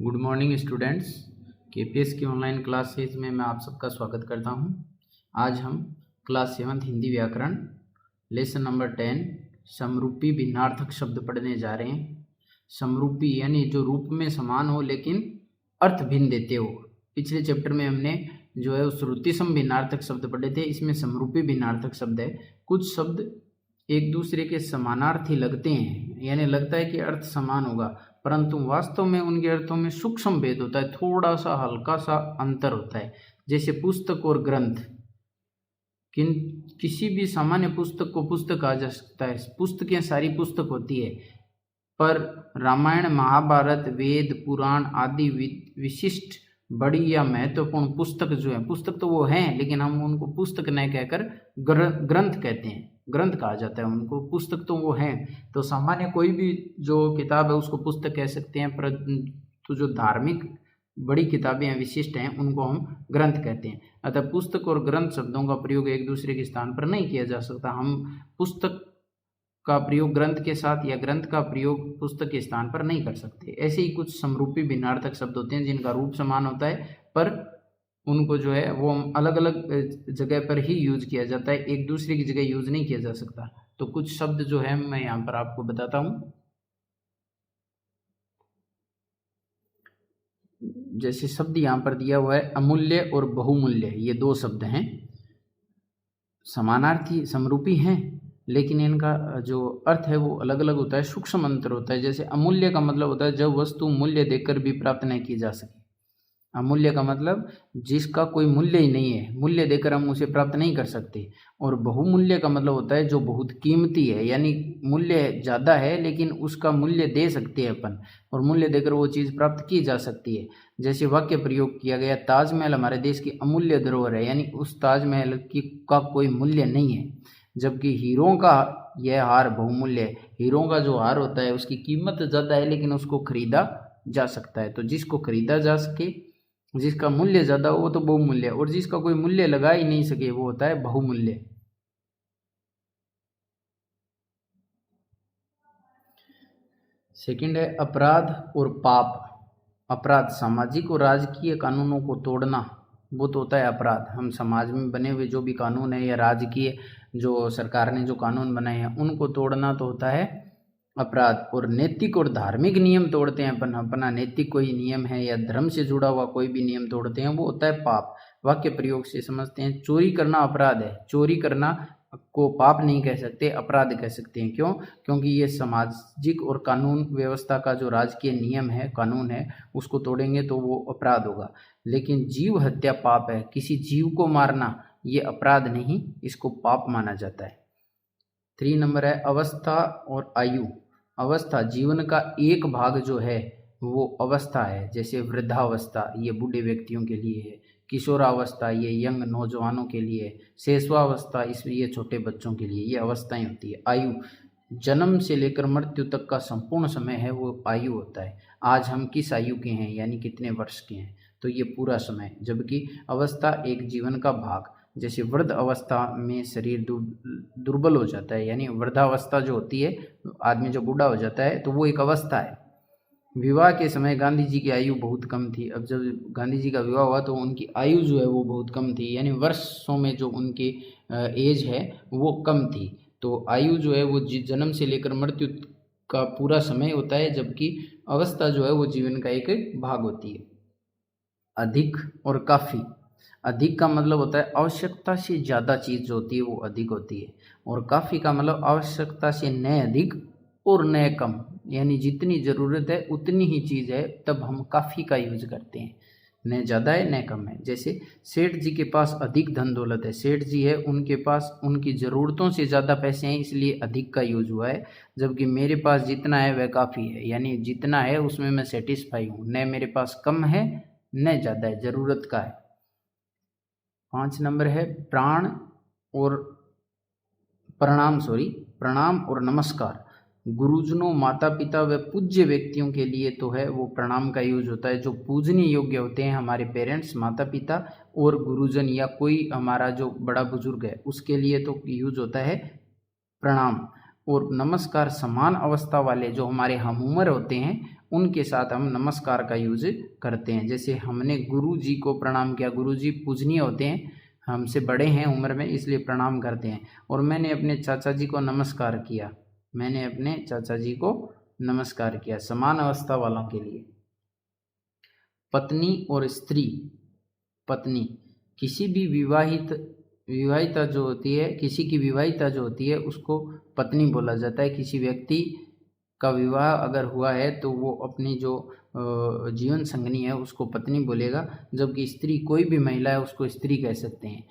Good morning students. KPS की online classes में मैं आप सबका स्वागत करता हूं। आज हम क्लास 7 हिंदी व्याकरण लेसन नंबर 10 समरूपी भिन्नार्थक शब्द पढ़ने जा रहे हैं। समरूपी यानी जो रूप में समान हो लेकिन अर्थ भिन्न देते हो। पिछले चैप्टर में हमने जो है श्रुतिसम भिन्नार्थक शब्द पढ़े थे, इसमें समरूपी भिन्नार्थक शब्द है। कुछ शब्द एक दूसरे के समानार्थी लगते हैं, यानी लगता है कि अर्थ समान होगा, परंतु वास्तव में उनके अर्थों में सूक्ष्म भेद होता है, थोड़ा सा हल्का सा अंतर होता है। जैसे पुस्तक और ग्रंथ। किसी भी सामान्य पुस्तक को पुस्तक कहा जा सकता है। पुस्तकें सारी पुस्तक होती है, पर रामायण, महाभारत, वेद, पुराण आदि विशिष्ट, बड़ी या महत्वपूर्ण पुस्तक जो है, पुस्तक तो वो हैं लेकिन हम उनको पुस्तक न कहकर ग्रंथ कहते हैं। ग्रंथ कहा जाता है उनको, पुस्तक तो वो हैं। तो सामान्य कोई भी जो किताब है उसको पुस्तक कह सकते हैं, पर तो जो धार्मिक बड़ी किताबें हैं, विशिष्ट हैं, उनको हम ग्रंथ कहते हैं। अतः पुस्तक और ग्रंथ शब्दों का प्रयोग एक दूसरे के स्थान पर नहीं किया जा सकता। हम पुस्तक का प्रयोग ग्रंथ के साथ या ग्रंथ का प्रयोग पुस्तक के स्थान पर नहीं कर सकते। ऐसे ही कुछ समरूपी भिन्नार्थक शब्द होते हैं जिनका रूप समान होता है, पर उनको जो है वो अलग अलग जगह पर ही यूज किया जाता है, एक दूसरे की जगह यूज नहीं किया जा सकता। तो कुछ शब्द जो है मैं यहाँ पर आपको बताता हूँ। जैसे शब्द यहाँ पर दिया हुआ है, अमूल्य और बहुमूल्य, ये दो शब्द हैं, समानार्थी समरूपी हैं, लेकिन इनका जो अर्थ है वो अलग अलग होता है, सूक्ष्म अंतर होता है। जैसे अमूल्य का मतलब होता है जब वस्तु मूल्य देकर भी प्राप्त नहीं की जा सके। अमूल्य का मतलब जिसका कोई मूल्य ही नहीं है, मूल्य देकर हम उसे प्राप्त नहीं कर सकते। और बहुमूल्य का मतलब होता है जो बहुत कीमती है, यानी मूल्य ज़्यादा है लेकिन उसका मूल्य दे सकते हैं अपन, और मूल्य देकर वो चीज़ प्राप्त की जा सकती है। जैसे वाक्य प्रयोग किया गया, ताजमहल हमारे देश की अमूल्य धरोहर है, यानी उस ताजमहल का कोई मूल्य नहीं है। जबकि हीरों का यह हार बहुमूल्य है। हीरों का जो हार होता है उसकी कीमत ज़्यादा है लेकिन उसको खरीदा जा सकता है। तो जिसको खरीदा जा सके, जिसका मूल्य ज़्यादा हो वो तो बहुमूल्य, और जिसका कोई मूल्य लगा ही नहीं सके वो होता है बहुमूल्य। सेकंड है अपराध और पाप। अपराध सामाजिक और राजकीय कानूनों को तोड़ना, वो तो होता है अपराध। हम समाज में बने हुए जो भी कानून है या राजकीय जो सरकार ने जो कानून बनाए हैं उनको तोड़ना तो होता है अपराध। और नैतिक और धार्मिक नियम तोड़ते हैं अपन, अपना नैतिक कोई नियम है या धर्म से जुड़ा हुआ कोई भी नियम तोड़ते हैं, वो होता है पाप। वाक्य प्रयोग से समझते हैं, चोरी करना अपराध है। चोरी करना को पाप नहीं कह सकते, अपराध कह सकते हैं। क्यों? क्योंकि ये सामाजिक और कानून व्यवस्था का जो राजकीय नियम है, कानून है, उसको तोड़ेंगे तो वो अपराध होगा। लेकिन जीव हत्या पाप है, किसी जीव को मारना ये अपराध नहीं, इसको पाप माना जाता है। 3 नंबर है अवस्था और आयु। अवस्था जीवन का एक भाग जो है वो अवस्था है। जैसे वृद्धावस्था ये बूढ़े व्यक्तियों के लिए है, किशोरावस्था ये यंग नौजवानों के लिए है, शेषवावस्था इसलिए छोटे बच्चों के लिए, ये अवस्थाएं होती है। आयु जन्म से लेकर मृत्यु तक का संपूर्ण समय है वो आयु होता है। आज हम किस आयु के हैं यानी कितने वर्ष के हैं, तो ये पूरा समय। जबकि अवस्था एक जीवन का भाग। जैसे वृद्ध अवस्था में शरीर दुर्बल हो जाता है, यानी वृद्धावस्था जो होती है, आदमी जो बूढ़ा हो जाता है, तो वो एक अवस्था है। विवाह के समय गांधी जी की आयु बहुत कम थी। अब जब गांधी जी का विवाह हुआ तो उनकी आयु जो है वो बहुत कम थी, यानी वर्षों में जो उनकी एज है वो कम थी। तो आयु जो है वो जन्म से लेकर मृत्यु का पूरा समय होता है, जबकि अवस्था जो है वो जीवन का एक भाग होती है। अधिक और काफ़ी। अधिक का मतलब होता है आवश्यकता से ज़्यादा चीज़ जो होती है वो अधिक होती है, और काफ़ी का मतलब आवश्यकता से न अधिक और न कम, यानी जितनी ज़रूरत है उतनी ही चीज़ है, तब हम काफ़ी का यूज करते हैं, न ज़्यादा है न कम है। जैसे सेठ जी के पास अधिक धन दौलत है, सेठ जी है उनके पास उनकी ज़रूरतों से ज़्यादा पैसे हैं इसलिए अधिक का यूज हुआ है। जबकि मेरे पास जितना है वह काफ़ी है, यानी जितना है उसमें मैं सेटिस्फाई हूँ, न मेरे पास कम है न ज़्यादा है, ज़रूरत का है। 5 नंबर है प्राण और प्रणाम और नमस्कार। गुरुजनों, माता पिता व पूज्य व्यक्तियों के लिए तो है वो प्रणाम का यूज होता है। जो पूजनीय योग्य होते हैं हमारे पेरेंट्स, माता पिता और गुरुजन या कोई हमारा जो बड़ा बुजुर्ग है उसके लिए तो यूज होता है प्रणाम। और नमस्कार समान अवस्था वाले जो हमारे हम उम्र होते हैं उनके साथ हम नमस्कार का यूज करते हैं। जैसे हमने गुरु जी को प्रणाम किया, गुरु जी पूजनीय होते हैं, हमसे बड़े हैं उम्र में इसलिए प्रणाम करते हैं। और मैंने अपने चाचा जी को नमस्कार किया, मैंने अपने चाचा जी को नमस्कार किया, समान अवस्था वालों के लिए। पत्नी और स्त्री, पत्नी किसी भी विवाहिता जो होती है, किसी की विवाहिता जो होती है उसको पत्नी बोला जाता है। किसी व्यक्ति का विवाह अगर हुआ है तो वो अपनी जो जीवन संगनी है उसको पत्नी बोलेगा, जबकि स्त्री कोई भी महिला है उसको स्त्री कह सकते हैं,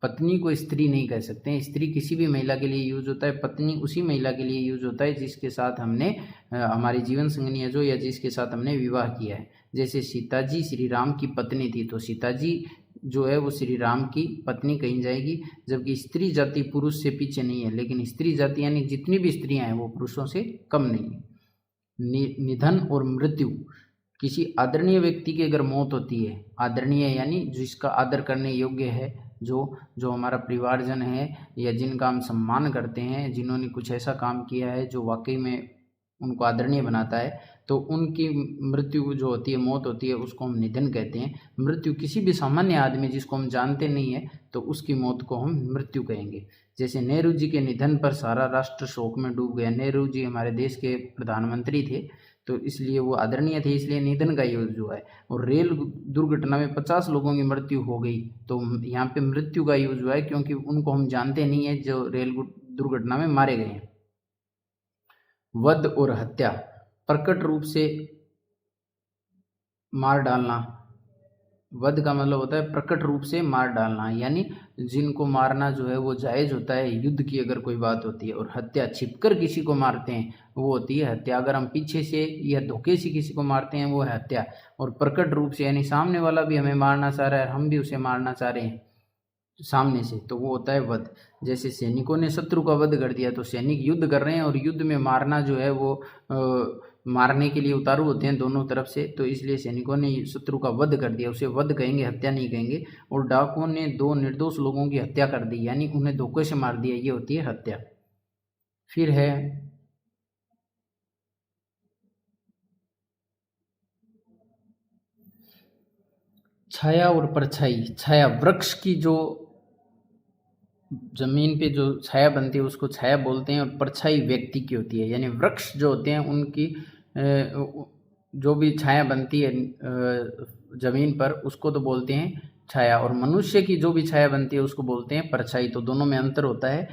पत्नी को स्त्री नहीं कह सकते हैं। स्त्री किसी भी महिला के लिए यूज होता है, पत्नी उसी महिला के लिए यूज होता है जिसके साथ हमने हमारी जीवन संगनी है जो, या जिसके साथ हमने विवाह किया है। जैसे सीता जी श्री राम की पत्नी थी, तो सीता जी जो है वो श्री राम की पत्नी कही जाएगी। जबकि स्त्री जाति पुरुष से पीछे नहीं है, लेकिन स्त्री जाति यानी जितनी भी स्त्रियां हैं वो पुरुषों से कम नहीं है। निधन और मृत्यु, किसी आदरणीय व्यक्ति की अगर मौत होती है, आदरणीय यानी जिसका आदर करने योग्य है, जो हमारा परिवारजन है या जिनका हम सम्मान करते हैं, जिन्होंने कुछ ऐसा काम किया है जो वाकई में उनको आदरणीय बनाता है, तो उनकी मृत्यु जो होती है, मौत होती है, उसको हम निधन कहते हैं। मृत्यु किसी भी सामान्य आदमी जिसको हम जानते नहीं है तो उसकी मौत को हम मृत्यु कहेंगे। जैसे नेहरू जी के निधन पर सारा राष्ट्र शोक में डूब गया। नेहरू जी हमारे देश के प्रधानमंत्री थे, तो इसलिए वो आदरणीय थे, इसलिए निधन का यूज हुआ है। और रेल दुर्घटना में 50 लोगों की मृत्यु हो गई, तो यहाँ पे मृत्यु का यूज हुआ है क्योंकि उनको हम जानते नहीं है जो रेल दुर्घटना में मारे गए हैं। वध और हत्या, प्रकट रूप से मार डालना। वध का मतलब होता है प्रकट रूप से मार डालना, यानी जिनको मारना जो है वो जायज होता है युद्ध की अगर कोई बात होती है। और हत्या, छिपकर किसी को मारते हैं वो होती है हत्या। अगर हम पीछे से या धोखे से किसी को मारते हैं वो है हत्या। और प्रकट रूप से यानी सामने वाला भी हमें मारना चाह रहा है, हम भी उसे मारना चाह रहे हैं सामने से, तो वो होता है वध। जैसे सैनिकों ने शत्रु का वध कर दिया, तो सैनिक युद्ध कर रहे हैं और युद्ध में मारना जो है वो मारने के लिए उतारू होते हैं दोनों तरफ से, तो इसलिए सैनिकों ने शत्रु का वध कर दिया, उसे वध कहेंगे, हत्या नहीं कहेंगे। और डाकुओं ने 2 निर्दोष लोगों की हत्या कर दी, यानी उन्हें धोखे से मार दिया, ये होती है हत्या। फिर है छाया और परछाई। छाया, वृक्ष की जो जमीन पे जो छाया बनती है उसको छाया बोलते हैं। और परछाई व्यक्ति की होती है, यानी वृक्ष जो होते हैं उनकी जो भी छाया बनती है जमीन पर उसको तो बोलते हैं छाया, और मनुष्य की जो भी छाया बनती है उसको बोलते हैं परछाई। तो दोनों में अंतर होता है।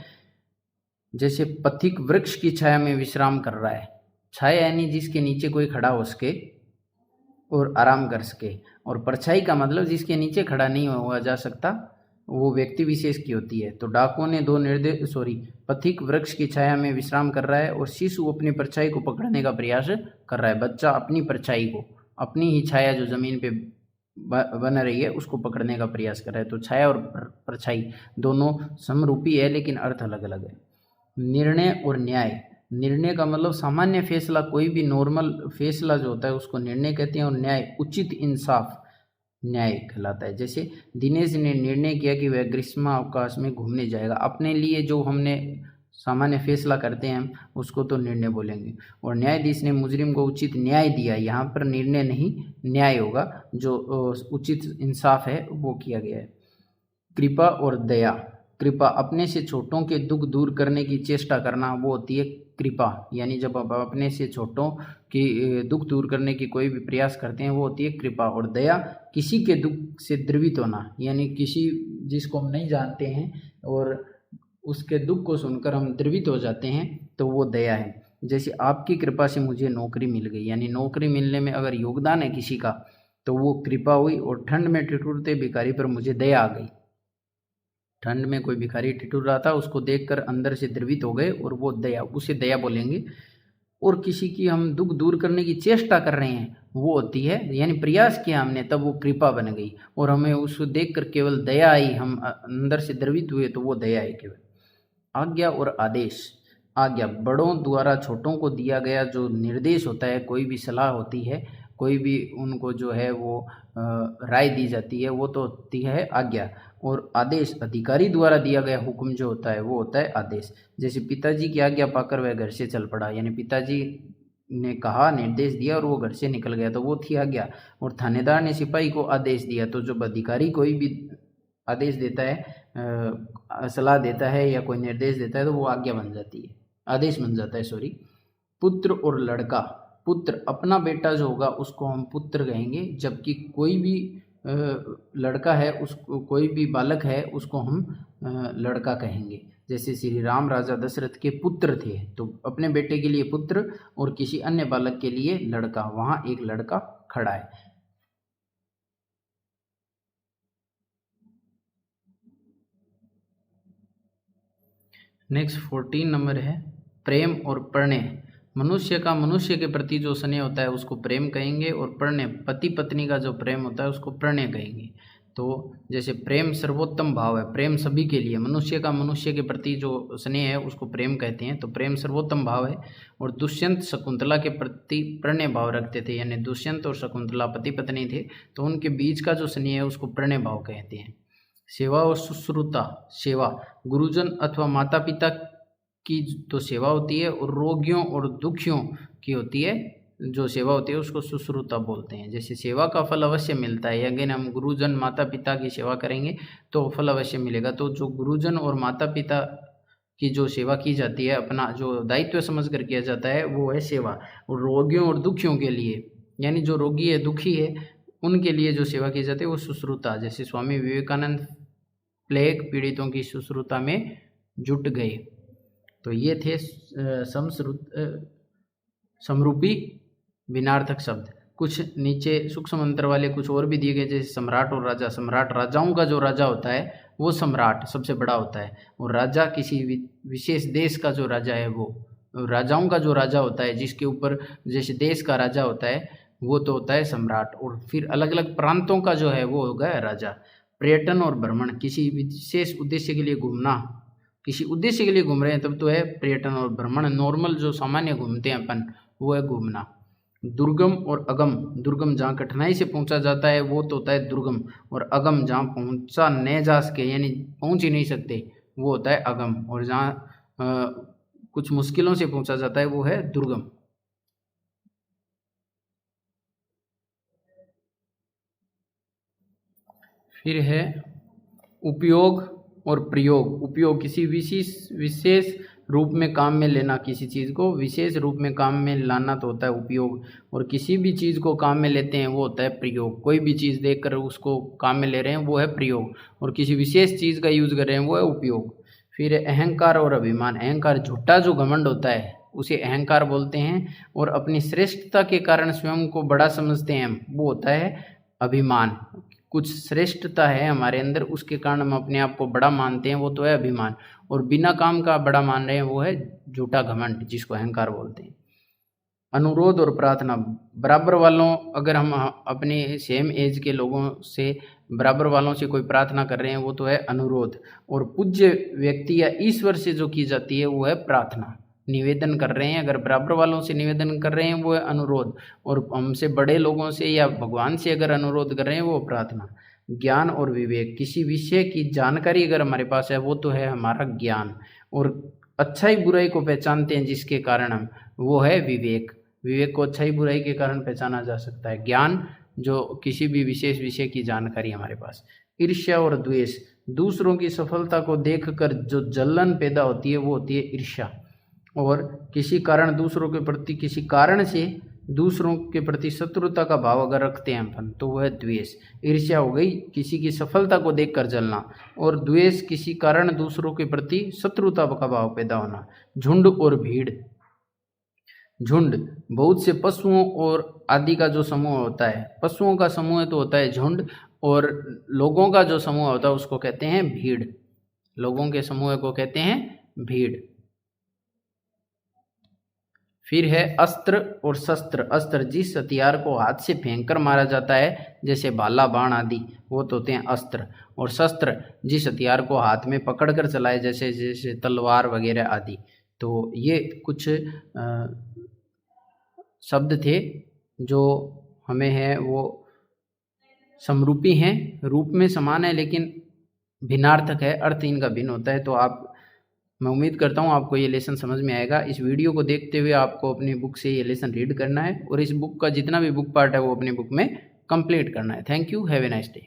जैसे पथिक वृक्ष की छाया में विश्राम कर रहा है, छाया यानी जिसके नीचे कोई खड़ा हो सके और आराम कर सके। और परछाई का मतलब जिसके नीचे खड़ा नहीं हुआ जा सकता, वो व्यक्ति विशेष की होती है। तो डाकुओं ने पथिक वृक्ष की छाया में विश्राम कर रहा है और शिशु अपनी परछाई को पकड़ने का प्रयास कर रहा है। बच्चा अपनी परछाई को, अपनी ही छाया जो जमीन पे बन रही है उसको पकड़ने का प्रयास कर रहा है। तो छाया और परछाई दोनों समरूपी है लेकिन अर्थ अलग अलग है। निर्णय और न्याय, निर्णय का मतलब सामान्य फैसला, कोई भी नॉर्मल फैसला जो होता है उसको निर्णय कहते हैं। और न्याय उचित इंसाफ न्याय कहलाता है। जैसे दिनेश ने निर्णय किया कि वह ग्रीष्मावकाश में घूमने जाएगा, अपने लिए जो हमने सामान्य फैसला करते हैं हम उसको तो निर्णय बोलेंगे। और न्यायाधीश ने मुजरिम को उचित न्याय दिया, यहाँ पर निर्णय नहीं न्याय होगा, जो उचित इंसाफ है वो किया गया है। कृपा और दया, कृपा अपने से छोटों के दुख दूर करने की चेष्टा करना, वो होती है कृपा। यानी जब आप अपने से छोटों की दुख दूर करने की कोई भी प्रयास करते हैं वो होती है कृपा। और दया किसी के दुख से द्रवित होना, यानी किसी जिसको हम नहीं जानते हैं और उसके दुख को सुनकर हम द्रवित हो जाते हैं तो वो दया है। जैसे आपकी कृपा से मुझे नौकरी मिल गई, यानी नौकरी मिलने में अगर योगदान है किसी का तो वो कृपा हुई। और ठंड में ठिठुरते भिखारी पर मुझे दया आ गई, ठंड में कोई भिखारी ठिठुर रहा था उसको देखकर अंदर से द्रवित हो गए और वो दया, उसे दया बोलेंगे। और किसी की हम दुख दूर करने की चेष्टा कर रहे हैं वो होती है, यानी प्रयास किया हमने तब वो कृपा बन गई और हमें उसको देखकर केवल दया आई, हम अंदर से द्रवित हुए तो वो दया है केवल। आज्ञा और आदेश, आज्ञा बड़ों द्वारा छोटों को दिया गया जो निर्देश होता है, कोई भी सलाह होती है, कोई भी उनको जो है वो राय दी जाती है वो तो होती है आज्ञा। और आदेश अधिकारी द्वारा दिया गया हुक्म जो होता है वो होता है आदेश। जैसे पिताजी की आज्ञा पाकर वह घर से चल पड़ा, यानी पिताजी ने कहा, निर्देश दिया और वो घर से निकल गया तो वो थी आज्ञा। और थानेदार ने सिपाही को आदेश दिया। तो जब अधिकारी कोई भी आदेश देता है, सलाह देता है या कोई निर्देश देता है तो वो आज्ञा बन जाती है, आदेश बन जाता है, सॉरी। पुत्र और लड़का, पुत्र अपना बेटा जो होगा उसको हम पुत्र कहेंगे, जबकि कोई भी लड़का है, उसको कोई भी बालक है उसको हम लड़का कहेंगे। जैसे श्री राम राजा दशरथ के पुत्र थे तो अपने बेटे के लिए पुत्र और किसी अन्य बालक के लिए लड़का, वहाँ एक लड़का खड़ा है। नेक्स्ट 14 नंबर है प्रेम और प्रणय। मनुष्य का मनुष्य के प्रति जो स्नेह होता है उसको प्रेम कहेंगे, और प्रणय पति पत्नी का जो प्रेम होता है उसको प्रणय कहेंगे। तो जैसे प्रेम सर्वोत्तम भाव है, प्रेम सभी के लिए, मनुष्य का मनुष्य के प्रति जो स्नेह है उसको प्रेम कहते हैं, तो प्रेम सर्वोत्तम भाव है। और दुष्यंत शकुंतला के प्रति प्रणय भाव रखते थे, यानी दुष्यंत और शकुंतला पति पत्नी थे तो उनके बीच का जो स्नेह है उसको प्रणय भाव कहते हैं। सेवा और शुश्रूषा, सेवा गुरुजन अथवा माता पिता की तो सेवा होती है, और रोगियों और दुखियों की होती है जो सेवा होती है उसको शुश्रूषा बोलते हैं। जैसे सेवा का फल अवश्य मिलता है, अगेन हम गुरुजन माता पिता की सेवा करेंगे तो फल अवश्य मिलेगा। तो जो गुरुजन और माता पिता की जो सेवा की जाती है, अपना जो दायित्व समझ कर किया जाता है वो है सेवा। और रोगियों और दुखियों के लिए, यानी जो रोगी है दुखी है उनके लिए जो सेवा की जाती है वो शुश्रूषा। जैसे स्वामी विवेकानंद प्लेग पीड़ितों की शुश्रूषा में जुट गए। तो ये थे समरूपी भिन्नार्थक शब्द। कुछ नीचे सूक्ष्म मंत्र वाले कुछ और भी दिए गए, जैसे सम्राट और राजा। सम्राट राजाओं का जो राजा होता है वो सम्राट सबसे बड़ा होता है, और राजा किसी विशेष देश का जो राजा है वो, राजाओं का जो राजा होता है जिसके ऊपर जैसे देश का राजा होता है वो तो होता है सम्राट। और फिर अलग अलग प्रांतों का जो है वो होगा राजा। पर्यटन और भ्रमण, किसी विशेष उद्देश्य के लिए घूमना, किसी उद्देश्य के लिए घूम रहे हैं तब तो है पर्यटन और भ्रमण। नॉर्मल जो सामान्य घूमते हैं अपन वो है घूमना। दुर्गम और अगम, दुर्गम जहाँ कठिनाई से पहुंचा जाता है वो तो होता है दुर्गम, और अगम जहाँ पहुंचा नहीं जा सके यानी पहुंच ही नहीं सकते वो होता है अगम, और जहाँ कुछ मुश्किलों से पहुंचा जाता है वो है दुर्गम। फिर है उपयोग और प्रयोग। उपयोग किसी विशेष रूप में काम में लेना, किसी चीज़ को विशेष रूप में काम में लाना तो होता है उपयोग, और किसी भी चीज़ को काम में लेते हैं वो होता है प्रयोग। कोई भी चीज़ देखकर उसको काम में ले रहे हैं वो है प्रयोग, और किसी विशेष चीज़ का यूज़ कर रहे हैं वो है उपयोग। फिर अहंकार और अभिमान। अहंकार झूठा जो घमंड होता है उसे अहंकार बोलते हैं, और अपनी श्रेष्ठता के कारण स्वयं को बड़ा समझते हैं वो होता है अभिमान। कुछ श्रेष्ठता है हमारे अंदर उसके कारण हम अपने आप को बड़ा मानते हैं वो तो है अभिमान, और बिना काम का बड़ा मान रहे हैं वो है झूठा घमंड जिसको अहंकार बोलते हैं। अनुरोध और प्रार्थना, बराबर वालों, अगर हम अपने सेम एज के लोगों से, बराबर वालों से कोई प्रार्थना कर रहे हैं वो तो है अनुरोध। और पूज्य व्यक्ति या ईश्वर से जो की जाती है वो है प्रार्थना। निवेदन कर रहे हैं, अगर बराबर वालों से निवेदन कर रहे हैं वो है अनुरोध, और हमसे बड़े लोगों से या भगवान से अगर अनुरोध कर रहे हैं वो प्रार्थना। ज्ञान और विवेक, किसी विषय की जानकारी अगर हमारे पास है वो तो है हमारा ज्ञान, और अच्छाई बुराई को पहचानते हैं जिसके कारण हम, वो है विवेक। विवेक को अच्छाई बुराई के कारण पहचाना जा सकता है। ज्ञान जो किसी भी विशेष विषय की जानकारी हमारे पास। ईर्ष्या और द्वेष, दूसरों की सफलता को देखकर जो जलन पैदा होती है वो होती है ईर्ष्या, और किसी कारण दूसरों के प्रति, किसी कारण से दूसरों के प्रति शत्रुता का भाव अगर रखते हैं अपन तो वह द्वेष। ईर्ष्या हो गई किसी की सफलता को देखकर जलना, और द्वेष किसी कारण दूसरों के प्रति शत्रुता का भाव पैदा होना। झुंड और भीड़, झुंड बहुत से पशुओं और आदि का जो समूह होता है, पशुओं का समूह तो होता है झुंड, और लोगों का जो समूह होता है उसको कहते हैं भीड़। लोगों के समूह को कहते हैं भीड़। फिर है अस्त्र और शस्त्र। अस्त्र जिस हथियार को हाथ से फेंक कर मारा जाता है जैसे भाला बाण आदि वो तो होते हैं अस्त्र, और शस्त्र जिस हथियार को हाथ में पकड़ कर चलाए जैसे जैसे तलवार वगैरह आदि। तो ये कुछ शब्द थे जो हमें है वो समरूपी हैं, रूप में समान है लेकिन भिन्नार्थक है, अर्थ इनका भिन्न होता है। तो आप मैं उम्मीद करता हूँ आपको ये लेसन समझ में आएगा। इस वीडियो को देखते हुए आपको अपनी बुक से ये लेसन रीड करना है और इस बुक का जितना भी बुक पार्ट है वो अपनी बुक में कंप्लीट करना है। Thank you, have a nice day.